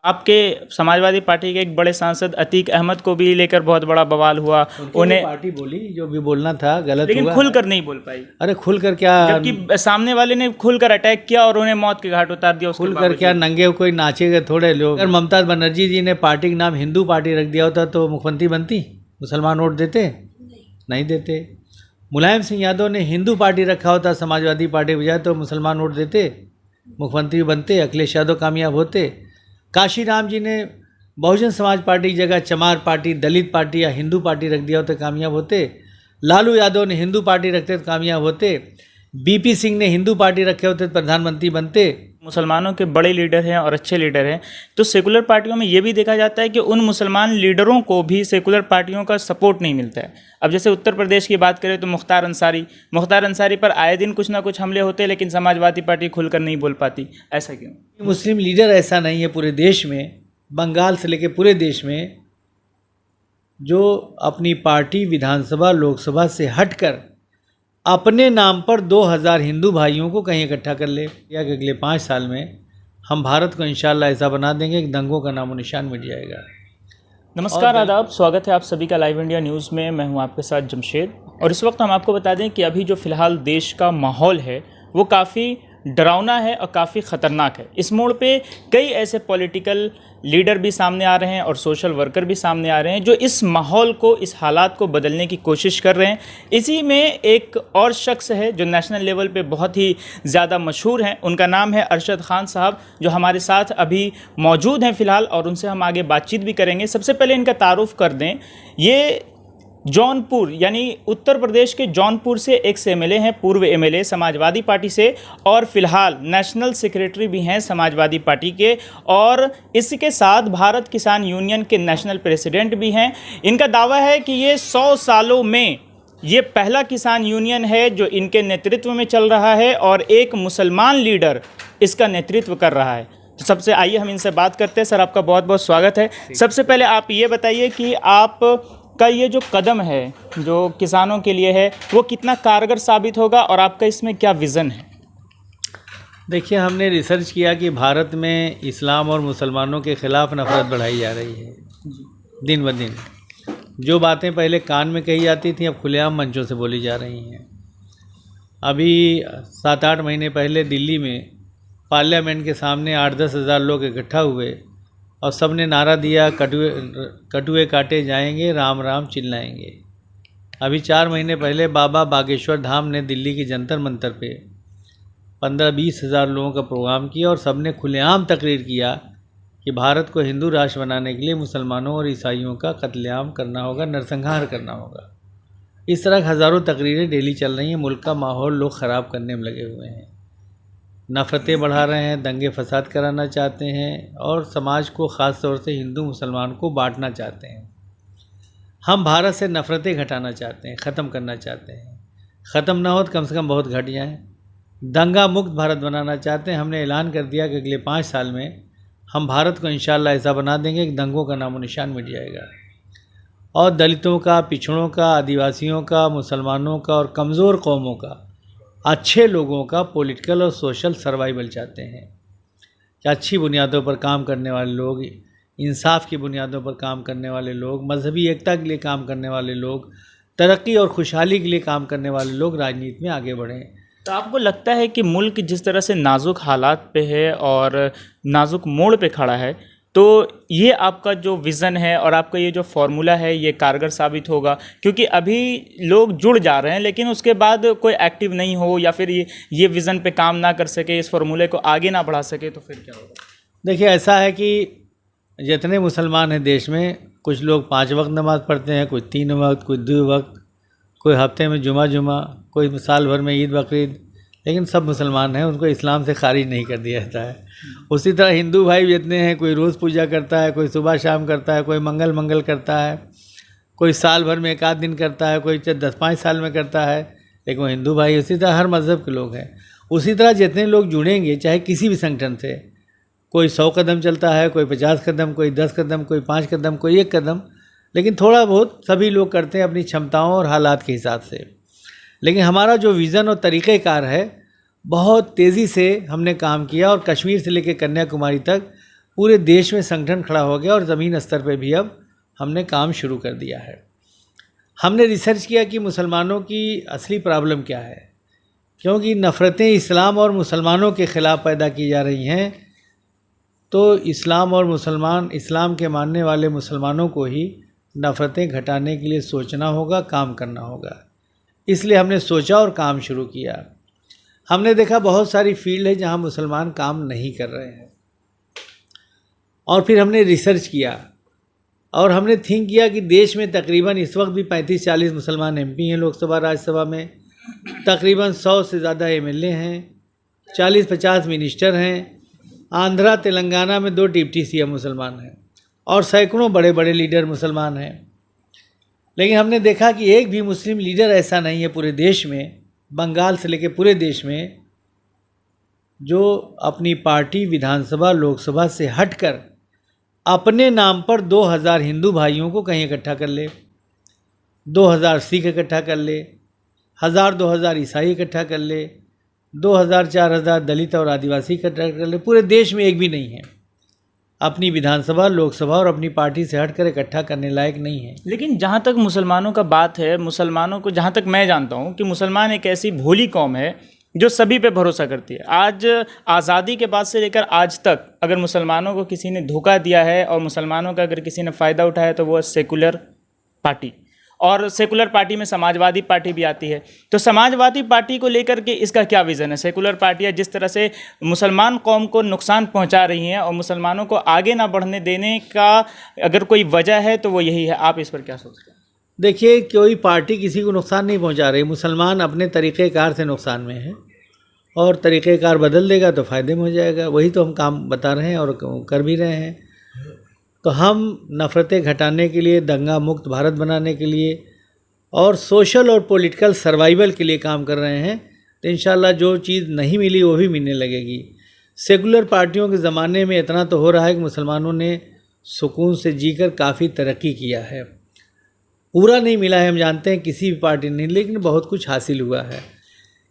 आपके समाजवादी पार्टी के एक बड़े सांसद अतीक अहमद को भी लेकर बहुत बड़ा बवाल हुआ। उन्हें पार्टी बोली जो भी बोलना था गलत लेकिन हुआ, खुलकर नहीं बोल पाई। अरे खुलकर क्या, जबकि सामने वाले ने खुलकर अटैक किया और उन्हें मौत के घाट उतार दिया। खुलकर क्या, नंगे कोई नाचेगा थोड़े लोग। अगर ममता बनर्जी जी ने पार्टी का नाम हिंदू पार्टी रख दिया होता तो मुख्यमंत्री बनती, मुसलमान वोट देते? नहीं देते। मुलायम सिंह यादव ने हिंदू पार्टी रखा होता समाजवादी पार्टी बजाय तो मुसलमान वोट देते, मुख्यमंत्री बनते, अखिलेश यादव कामयाब होते। काशी राम जी ने बहुजन समाज पार्टी की जगह चमार पार्टी, दलित पार्टी या हिंदू पार्टी रख दिया होता कामयाब होते। लालू यादव ने हिंदू पार्टी रखते तो कामयाब होते। बीपी सिंह ने हिंदू पार्टी रखे होते तो प्रधानमंत्री बनते। मुसलमानों के बड़े लीडर हैं और अच्छे लीडर हैं, तो सेकुलर पार्टियों में ये भी देखा जाता है कि उन मुसलमान लीडरों को भी सेकुलर पार्टियों का सपोर्ट नहीं मिलता है। अब जैसे उत्तर प्रदेश की बात करें तो मुख्तार अंसारी पर आए दिन कुछ ना कुछ हमले होते हैं, लेकिन समाजवादी पार्टी खुलकर नहीं बोल पाती। ऐसा क्यों? मुस्लिम लीडर ऐसा नहीं है पूरे देश में, बंगाल से लेकर पूरे देश में, जो अपनी पार्टी विधानसभा लोकसभा से हटकर अपने नाम पर 2000 हिंदू भाइयों को कहीं इकट्ठा कर ले, या कि अगले 5 साल में हम भारत को इंशाल्लाह ऐसा बना देंगे कि दंगों का नामो निशान मिट जाएगा। नमस्कार, आदाब, स्वागत है आप सभी का लाइव इंडिया न्यूज़ में। मैं हूं आपके साथ जमशेद, और इस वक्त हम आपको बता दें कि अभी जो फ़िलहाल देश का माहौल है वो काफ़ी डरावना है और काफ़ी ख़तरनाक है। इस मोड़ पे कई ऐसे पॉलिटिकल लीडर भी सामने आ रहे हैं और सोशल वर्कर भी सामने आ रहे हैं जो इस माहौल को, इस हालात को बदलने की कोशिश कर रहे हैं। इसी में एक और शख्स है जो नेशनल लेवल पे बहुत ही ज़्यादा मशहूर हैं। उनका नाम है अरशद खान साहब, जो हमारे साथ अभी मौजूद हैं फ़िलहाल, और उनसे हम आगे बातचीत भी करेंगे। सबसे पहले इनका तारुफ कर दें। ये जौनपुर यानी उत्तर प्रदेश के जौनपुर से एक्स एमएलए हैं, पूर्व एमएलए समाजवादी पार्टी से, और फिलहाल नेशनल सेक्रेटरी भी हैं समाजवादी पार्टी के, और इसके साथ भारत किसान यूनियन के नेशनल प्रेसिडेंट भी हैं। इनका दावा है कि ये 100 सालों में ये पहला किसान यूनियन है जो इनके नेतृत्व में चल रहा है और एक मुसलमान लीडर इसका नेतृत्व कर रहा है। तो सबसे आइए हम इनसे बात करते हैं। सर, आपका बहुत बहुत स्वागत है। सबसे पहले आप ये बताइए कि आप का ये जो कदम है जो किसानों के लिए है वो कितना कारगर साबित होगा और आपका इसमें क्या विज़न है? देखिए, हमने रिसर्च किया कि भारत में इस्लाम और मुसलमानों के ख़िलाफ़ नफ़रत बढ़ाई जा रही है दिन ब दिन। जो बातें पहले कान में कही जाती थी अब खुलेआम मंचों से बोली जा रही हैं। अभी 7-8 महीने पहले दिल्ली में पार्लियामेंट के सामने 8-10 हज़ार लोग इकट्ठा हुए और सब ने नारा दिया, कटुए काटे जाएंगे, राम राम चिल्लाएंगे। अभी 4 महीने पहले बाबा बागेश्वर धाम ने दिल्ली की जंतर मंतर पे 15-20 हज़ार लोगों का प्रोग्राम किया और सब ने खुलेआम तकरीर किया कि भारत को हिंदू राष्ट्र बनाने के लिए मुसलमानों और ईसाइयों का कत्लेआम करना होगा, नरसंहार करना होगा। इस तरह हज़ारों तकरीरें डेली चल रही हैं। मुल्क का माहौल लोग ख़राब करने में लगे हुए हैं, नफ़रतें बढ़ा रहे हैं, दंगे फसाद कराना चाहते हैं और समाज को ख़ास तौर से हिंदू मुसलमान को बांटना चाहते हैं। हम भारत से नफ़रतें घटाना चाहते हैं, ख़त्म करना चाहते हैं। ख़त्म ना हो तो कम से कम बहुत घट जाएँ। दंगा मुक्त भारत बनाना चाहते हैं। हमने ऐलान कर दिया कि अगले 5 साल में हम भारत को इंशाल्लाह ऐसा बना देंगे कि दंगों का नामो निशान मिट जाएगा। और दलितों का, पिछड़ों का, आदिवासियों का, मुसलमानों का और कमज़ोर कौमों का, अच्छे लोगों का पॉलिटिकल और सोशल सर्वाइवल चाहते हैं कि अच्छी बुनियादों पर काम करने वाले लोग, इंसाफ की बुनियादों पर काम करने वाले लोग, मजहबी एकता के लिए काम करने वाले लोग, तरक्की और खुशहाली के लिए काम करने वाले लोग राजनीति में आगे बढ़ें। तो आपको लगता है कि मुल्क जिस तरह से नाजुक हालात पे है और नाजुक मोड़ पे खड़ा है, तो ये आपका जो विज़न है और आपका ये जो फार्मूला है ये कारगर साबित होगा? क्योंकि अभी लोग जुड़ जा रहे हैं लेकिन उसके बाद कोई एक्टिव नहीं हो या फिर ये विज़न पे काम ना कर सके, इस फार्मूले को आगे ना बढ़ा सके, तो फिर क्या होगा? देखिए, ऐसा है कि जितने मुसलमान हैं देश में, कुछ लोग 5 वक्त नमाज़ पढ़ते हैं, कोई 3 वक्त, कोई 2 वक्त, कोई हफ्ते में जुमा, कोई साल भर में ईद बकरीद, लेकिन सब मुसलमान हैं, उनको इस्लाम से खारिज नहीं कर दिया जाता है। उसी तरह हिंदू भाई जितने हैं, कोई रोज़ पूजा करता है, कोई सुबह शाम करता है, कोई मंगल करता है, कोई साल भर में 1 आध दिन करता है, कोई 10-5 साल में करता है, लेकिन वो हिंदू भाई। उसी तरह हर मज़हब के लोग हैं। उसी तरह जितने लोग जुड़ेंगे चाहे किसी भी संगठन से, कोई 100 कदम चलता है, कोई 50 कदम, कोई 10 कदम, कोई 5 कदम, कोई 1 कदम, लेकिन थोड़ा बहुत सभी लोग करते हैं अपनी क्षमताओं और हालात के हिसाब से। लेकिन हमारा जो विज़न और तरीक़ेकार है, बहुत तेज़ी से हमने काम किया और कश्मीर से लेकर कन्याकुमारी तक पूरे देश में संगठन खड़ा हो गया और ज़मीन स्तर पे भी अब हमने काम शुरू कर दिया है। हमने रिसर्च किया कि मुसलमानों की असली प्रॉब्लम क्या है, क्योंकि नफ़रतें इस्लाम और मुसलमानों के ख़िलाफ़ पैदा की जा रही हैं, तो इस्लाम और मुसलमान, इस्लाम के मानने वाले मुसलमानों को ही नफ़रतें घटाने के लिए सोचना होगा, काम करना होगा। इसलिए हमने सोचा और काम शुरू किया। हमने देखा बहुत सारी फील्ड है जहाँ मुसलमान काम नहीं कर रहे हैं, और फिर हमने रिसर्च किया और हमने थिंक किया कि देश में तकरीबन इस वक्त भी 35-40 मुसलमान MP हैं लोकसभा राज्यसभा में, तकरीबन 100 से ज़्यादा MLA हैं, 40-50 मिनिस्टर हैं, आंध्रा तेलंगाना में 2 डिप्टी CM मुसलमान हैं और सैकड़ों बड़े बड़े लीडर मुसलमान हैं। लेकिन हमने देखा कि एक भी मुस्लिम लीडर ऐसा नहीं है पूरे देश में, बंगाल से लेकर पूरे देश में, जो अपनी पार्टी विधानसभा लोकसभा से हटकर अपने नाम पर 2000 हिंदू भाइयों को कहीं इकट्ठा कर ले, 2000 सिख इकट्ठा कर ले, 1000-2000 ईसाई इकट्ठा कर ले, 2000-4000 दलित और आदिवासी इकट्ठा कर ले। पूरे देश में एक भी नहीं है अपनी विधानसभा लोकसभा और अपनी पार्टी से हटकर इकट्ठा करने लायक नहीं है। लेकिन जहाँ तक मुसलमानों का बात है, मुसलमानों को जहाँ तक मैं जानता हूँ कि मुसलमान एक ऐसी भोली कौम है जो सभी पे भरोसा करती है। आज आज़ादी के बाद से लेकर आज तक अगर मुसलमानों को किसी ने धोखा दिया है और मुसलमानों का अगर किसी ने फ़ायदा उठाया तो वो है सेकुलर पार्टी, और सेकुलर पार्टी में समाजवादी पार्टी भी आती है। तो समाजवादी पार्टी को लेकर के इसका क्या विज़न है? सेकुलर पार्टियाँ जिस तरह से मुसलमान कौम को नुकसान पहुंचा रही हैं और मुसलमानों को आगे ना बढ़ने देने का अगर कोई वजह है तो वो यही है। आप इस पर क्या सोचते हैं? देखिए, कोई पार्टी किसी को नुकसान नहीं पहुंचा रही। मुसलमान अपने तरीक़ेकार से नुकसान में है और तरीक़ेकार बदल देगा तो फ़ायदे में हो जाएगा। वही तो हम काम बता रहे हैं और कर भी रहे हैं। तो हम नफ़रतें घटाने के लिए, दंगा मुक्त भारत बनाने के लिए और सोशल और पॉलिटिकल सर्वाइवल के लिए काम कर रहे हैं। तो इंशाल्लाह जो चीज़ नहीं मिली वो भी मिलने लगेगी। सेकुलर पार्टियों के ज़माने में इतना तो हो रहा है कि मुसलमानों ने सुकून से जीकर काफ़ी तरक्की किया है। पूरा नहीं मिला है, हम जानते हैं, किसी भी पार्टी ने, लेकिन बहुत कुछ हासिल हुआ है।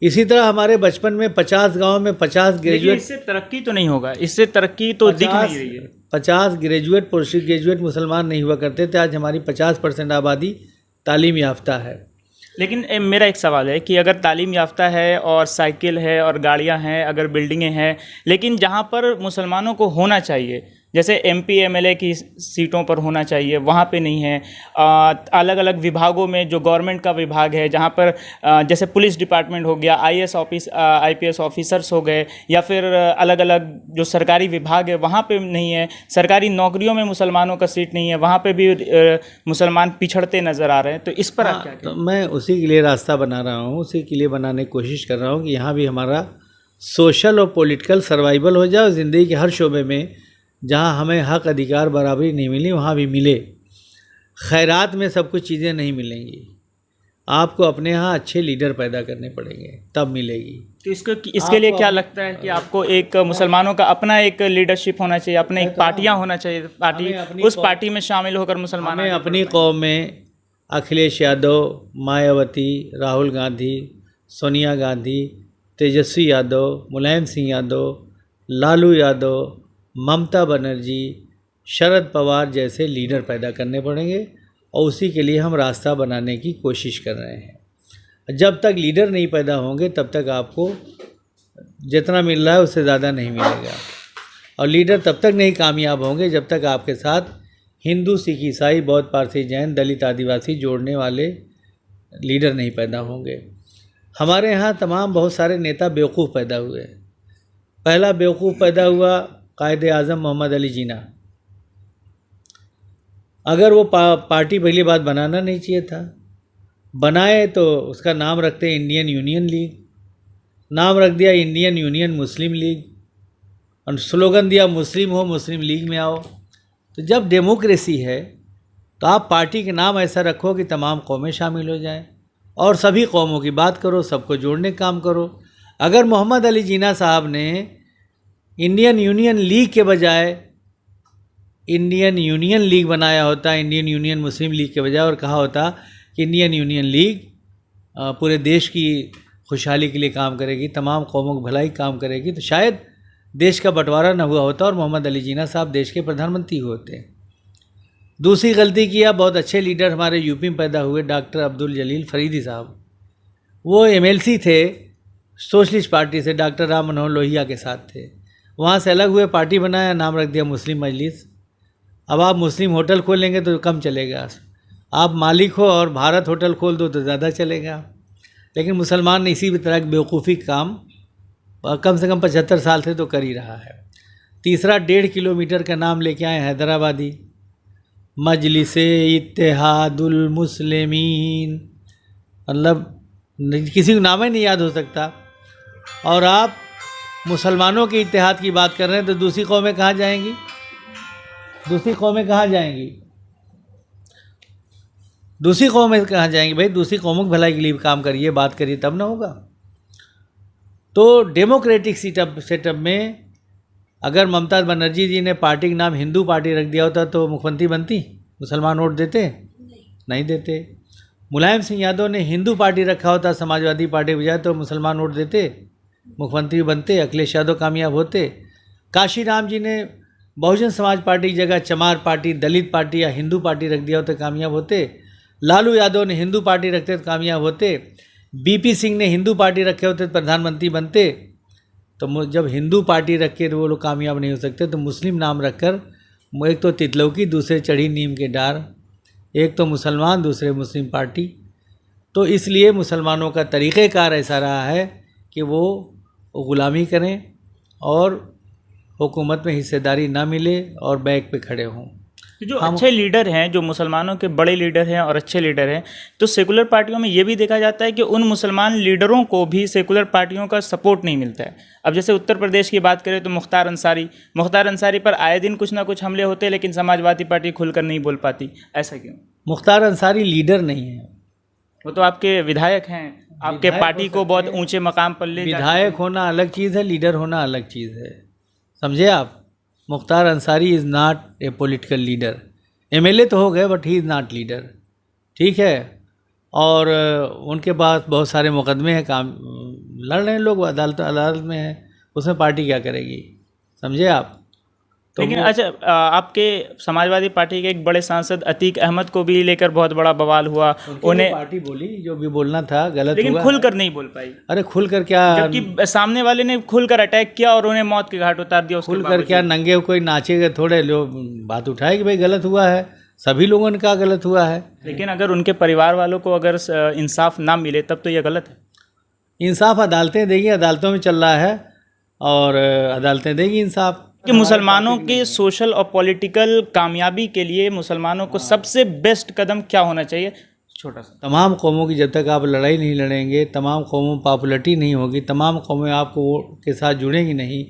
इसी तरह हमारे बचपन में 50 गांव में 50 ग्रेजुएट, इससे तरक्की तो नहीं होगा, इससे तरक्की तो दिख नहीं रही है। 50 ग्रेजुएट, पोस्ट ग्रेजुएट मुसलमान नहीं हुआ करते थे। आज हमारी 50% आबादी तालीम याफ्ता है। लेकिन मेरा एक सवाल है कि अगर तालीम याफ्ता है और साइकिल है और गाड़ियां हैं, अगर बिल्डिंगें हैं, लेकिन जहां पर मुसलमानों को होना चाहिए, जैसे MP MLA की सीटों पर होना चाहिए, वहाँ पे नहीं है। अलग अलग विभागों में जो गवर्नमेंट का विभाग है, जहाँ पर जैसे पुलिस डिपार्टमेंट हो गया, IPS ऑफिसर्स हो गए, या फिर अलग अलग जो सरकारी विभाग है वहाँ पे नहीं है। सरकारी नौकरियों में मुसलमानों का सीट नहीं है, वहाँ पे भी मुसलमान पिछड़ते नज़र आ रहे हैं। तो इस पर आप क्या कहें? तो मैं उसी के लिए रास्ता बना रहा हूँ, उसी के लिए बनाने की कोशिश कर रहा हूँ कि यहाँ भी हमारा सोशल और पॉलिटिकल सर्वाइवल हो जाए। ज़िंदगी के हर शोबे में जहाँ हमें हक अधिकार बराबरी नहीं मिली वहाँ भी मिले। खैरात में सब कुछ चीज़ें नहीं मिलेंगी, आपको अपने यहाँ अच्छे लीडर पैदा करने पड़ेंगे, तब मिलेगी। तो इसके लिए क्या लगता है कि आपको एक मुसलमानों का अपना एक लीडरशिप होना चाहिए, अपने एक पार्टियाँ होना चाहिए, पार्टी, उस पार्टी में शामिल होकर मुसलमान हमें अपनी कौम में अखिलेश यादव, मायावती, राहुल गांधी, सोनिया गांधी, तेजस्वी यादव, मुलायम सिंह यादव, लालू यादव, ममता बनर्जी, शरद पवार जैसे लीडर पैदा करने पड़ेंगे और उसी के लिए हम रास्ता बनाने की कोशिश कर रहे हैं। जब तक लीडर नहीं पैदा होंगे तब तक आपको जितना मिल रहा है उससे ज़्यादा नहीं मिलेगा, और लीडर तब तक नहीं कामयाब होंगे जब तक आपके साथ हिंदू, सिख, ईसाई, बौद्ध, पारसी, जैन, दलित, आदिवासी जोड़ने वाले लीडर नहीं पैदा होंगे। हमारे यहाँ तमाम बहुत सारे नेता बेवकूफ़ पैदा हुए। पहला बेवकूफ़ पैदा हुआ कायदे आज़म मोहम्मद अली जिन्ना। अगर वो पार्टी पहली बात बनाना नहीं चाहिए था, बनाए तो उसका नाम रखते इंडियन यूनियन लीग, नाम रख दिया इंडियन यूनियन मुस्लिम लीग, और स्लोगन दिया मुस्लिम हो मुस्लिम लीग में आओ। तो जब डेमोक्रेसी है तो आप पार्टी के नाम ऐसा रखो कि तमाम कौमें शामिल हो जाएं और सभी कौमों की बात करो, सबको जोड़ने का काम करो। अगर मोहम्मद अली जिन्ना साहब ने इंडियन यूनियन लीग के बजाय इंडियन यूनियन लीग बनाया होता, इंडियन यूनियन मुस्लिम लीग के बजाय, और कहा होता कि इंडियन यूनियन लीग पूरे देश की खुशहाली के लिए काम करेगी, तमाम कौमों की भलाई काम करेगी, तो शायद देश का बंटवारा न हुआ होता और मोहम्मद अली जिन्ना साहब देश के प्रधानमंत्री होते। दूसरी गलती किया, बहुत अच्छे लीडर हमारे यूपी में पैदा हुए, डॉक्टर अब्दुल जलील फरीदी साहब। वो एमएलसी थे सोशलिस्ट पार्टी से, डॉक्टर राम मनोहर लोहिया के साथ थे। वहाँ से अलग हुए, पार्टी बनाया, नाम रख दिया मुस्लिम मजलिस। अब आप मुस्लिम होटल खोलेंगे तो कम चलेगा, आप मालिक हो और भारत होटल खोल दो तो ज़्यादा चलेगा। लेकिन मुसलमान ने इसी तरह की बेवकूफ़ी काम कम से कम 75 साल से तो कर ही रहा है। तीसरा, 1.5 किलोमीटर का नाम लेके आए हैदराबादी, मजलिस इत्तेहादुल मुस्लिमीन, मतलब किसी को नाम ही नहीं याद हो सकता। और आप मुसलमानों के इत्तेहाद की बात कर रहे हैं तो दूसरी कौमें कहाँ जाएंगी? दूसरी कौमें कहाँ जाएंगी? दूसरी कौमें कहाँ जाएंगी? भाई दूसरी कौमों की भलाई के लिए काम करिए, बात करिए, तब ना होगा। तो डेमोक्रेटिक सेटअप में अगर ममता बनर्जी जी ने पार्टी का नाम हिंदू पार्टी रख दिया होता तो मुख्यमंत्री बनती? मुसलमान वोट देते? नहीं देते। मुलायम सिंह यादव ने हिंदू पार्टी रखा होता समाजवादी पार्टी के बजाय तो मुसलमान वोट देते, मुख्यमंत्री बनते, अखिलेश यादव कामयाब होते। काशीराम जी ने बहुजन समाज पार्टी की जगह चमार पार्टी, दलित पार्टी या हिंदू पार्टी रख दिया होता कामयाब होते। लालू यादव ने हिंदू पार्टी रखते तो कामयाब होते। बीपी सिंह ने हिंदू पार्टी रखे होते तो प्रधानमंत्री बनते। तो जब हिंदू पार्टी रख के वो लोग कामयाब नहीं हो सकते तो मुस्लिम नाम रखकर, एक तो तितलौकी, दूसरे चढ़ी नीम के डार, एक तो मुसलमान, दूसरे मुस्लिम पार्टी। तो इसलिए मुसलमानों का तरीक़ेकार ऐसा रहा है कि वो ग़ुलामी करें और हुकूमत में हिस्सेदारी ना मिले और बैक पे खड़े हों। जो अच्छे लीडर हैं, जो मुसलमानों के बड़े लीडर हैं और अच्छे लीडर हैं, तो सेकुलर पार्टियों में ये भी देखा जाता है कि उन मुसलमान लीडरों को भी सेकुलर पार्टियों का सपोर्ट नहीं मिलता है। अब जैसे उत्तर प्रदेश की बात करें तो मुख्तार अंसारी पर आए दिन कुछ ना कुछ हमले होते हैं, लेकिन समाजवादी पार्टी खुलकर नहीं बोल पाती। ऐसा क्यों? मुख्तार अंसारी लीडर नहीं है, वो तो आपके विधायक हैं, आपके पार्टी को बहुत ऊंचे मकाम पर ले जाते हैं। विधायक होना अलग चीज़ है, लीडर होना अलग चीज़ है, समझे आप। Mukhtar Ansari is not a political leader. MLA तो हो गए but he is not leader, ठीक है। और उनके पास बहुत सारे मुकदमे हैं, काम लड़ रहे हैं लोग, अदालत में है, उसमें पार्टी क्या करेगी, समझे आप। तो लेकिन अच्छा, आपके समाजवादी पार्टी के एक बड़े सांसद अतीक अहमद को भी लेकर बहुत बड़ा बवाल हुआ। उन्हें पार्टी बोली जो भी बोलना था, गलत लेकिन हुआ, खुलकर नहीं बोल पाई। अरे खुलकर क्या, जबकि सामने वाले ने खुलकर अटैक किया और उन्हें मौत के घाट उतार दिया। खुलकर क्या, नंगे कोई नाचेगा थोड़े, लोग बात उठाए कि भाई गलत हुआ है, सभी लोगों ने कहा गलत हुआ है। लेकिन अगर उनके परिवार वालों को अगर इंसाफ ना मिले तब तो यह गलत है। इंसाफ अदालतें देगी, अदालतों में चल रहा है और अदालतें देगी इंसाफ। कि मुसलमानों के सोशल और पॉलिटिकल कामयाबी के लिए मुसलमानों को सबसे बेस्ट कदम क्या होना चाहिए? छोटा सा। तमाम कौमों की जब तक आप लड़ाई नहीं लड़ेंगे, तमाम कौमों पॉपुलरिटी नहीं होगी, तमाम कौमें आपको वोट के साथ जुड़ेंगी नहीं,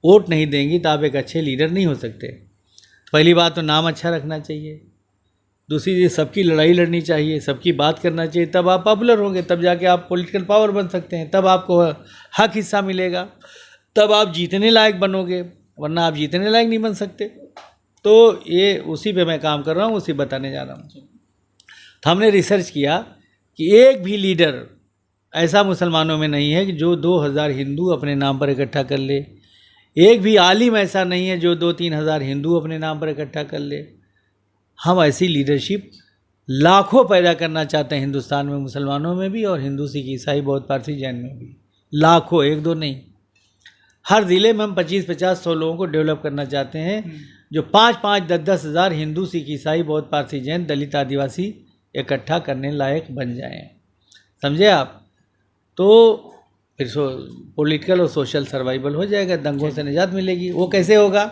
वोट नहीं देंगी, तो आप एक अच्छे लीडर नहीं हो सकते। पहली बात तो नाम अच्छा रखना चाहिए, दूसरी चीज़ सबकी लड़ाई लड़नी चाहिए, सबकी बात करना चाहिए, तब आप पॉपुलर होंगे, तब जाके आप पॉलिटिकल पावर बन सकते हैं, तब आपको हक हिस्सा मिलेगा, तब आप जीतने लायक बनोगे, वरना आप जीतने लायक नहीं बन सकते। तो ये उसी पे मैं काम कर रहा हूँ, उसी बताने जा रहा हूँ। तो हमने रिसर्च किया कि एक भी लीडर ऐसा मुसलमानों में नहीं है कि जो 2000 हिंदू अपने नाम पर इकट्ठा कर ले, एक भी आलिम ऐसा नहीं है जो 2-3 हज़ार हिंदू अपने नाम पर इकट्ठा कर ले। हम ऐसी लीडरशिप लाखों पैदा करना चाहते हैं हिंदुस्तान में, मुसलमानों में भी और हिंदू, सिख, ईसाई, बौद्ध, पारसी, जैन में भी, लाखों, एक दो नहीं। हर ज़िले में हम 25-50-100 लोगों को डेवलप करना चाहते हैं जो 5-5, 10-10 हज़ार हिंदू, सिख, ईसाई, बौद्ध, पारसी, जैन, दलित, आदिवासी इकट्ठा करने लायक बन जाएं, समझे आप। तो फिर पॉलिटिकल और सोशल सर्वाइवल हो जाएगा, दंगों से निजात मिलेगी। वो कैसे होगा?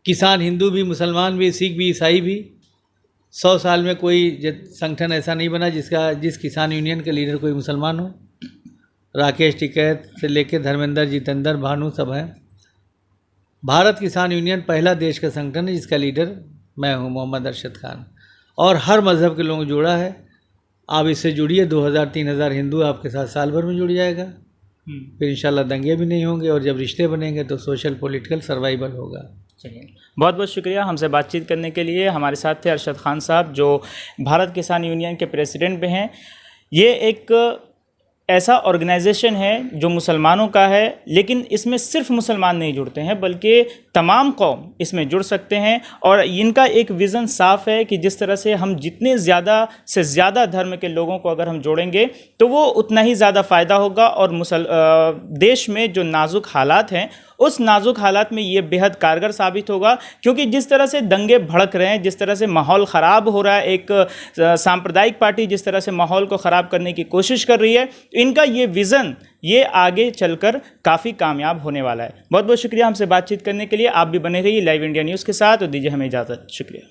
किसान हिंदू भी, मुसलमान भी, सिख भी, ईसाई भी। 100 साल में कोई संगठन ऐसा नहीं बना जिस किसान यूनियन के लीडर कोई मुसलमान हो। राकेश टिकैत से लेके धर्मेंद्र, जितेंद्र, भानु सब हैं। भारत किसान यूनियन पहला देश का संगठन है जिसका लीडर मैं हूँ, मोहम्मद अरशद खान, और हर मज़हब के लोगों जुड़ा है। आप इससे जुड़िए, 2000-3000 हिंदू आपके साथ साल भर में जुड़ जाएगा। फिर इंशाल्लाह दंगे भी नहीं होंगे, और जब रिश्ते बनेंगे तो सोशल पॉलिटिकल सर्वाइवल होगा। चलिए, बहुत बहुत शुक्रिया हमसे बातचीत करने के लिए। हमारे साथ थे अरशद खान साहब, जो भारत किसान यूनियन के प्रेसिडेंट भी हैं। ये एक ऐसा ऑर्गेनाइजेशन है जो मुसलमानों का है, लेकिन इसमें सिर्फ मुसलमान नहीं जुड़ते हैं बल्कि तमाम कौम इसमें जुड़ सकते हैं। और इनका एक विज़न साफ है कि जिस तरह से हम जितने ज़्यादा से ज़्यादा धर्म के लोगों को अगर हम जोड़ेंगे तो वो उतना ही ज़्यादा फ़ायदा होगा। और देश में जो नाजुक हालात हैं उस नाजुक हालात में ये बेहद कारगर साबित होगा, क्योंकि जिस तरह से दंगे भड़क रहे हैं, जिस तरह से माहौल ख़राब हो रहा है, एक सांप्रदायिक पार्टी जिस तरह से माहौल को ख़राब करने की कोशिश कर रही है, इनका ये विज़न ये आगे चलकर काफ़ी कामयाब होने वाला है। बहुत बहुत शुक्रिया हमसे बातचीत करने के लिए। आप भी बने रहिए लाइव इंडिया न्यूज़ के साथ और दीजिए हमें इजाज़त। शुक्रिया।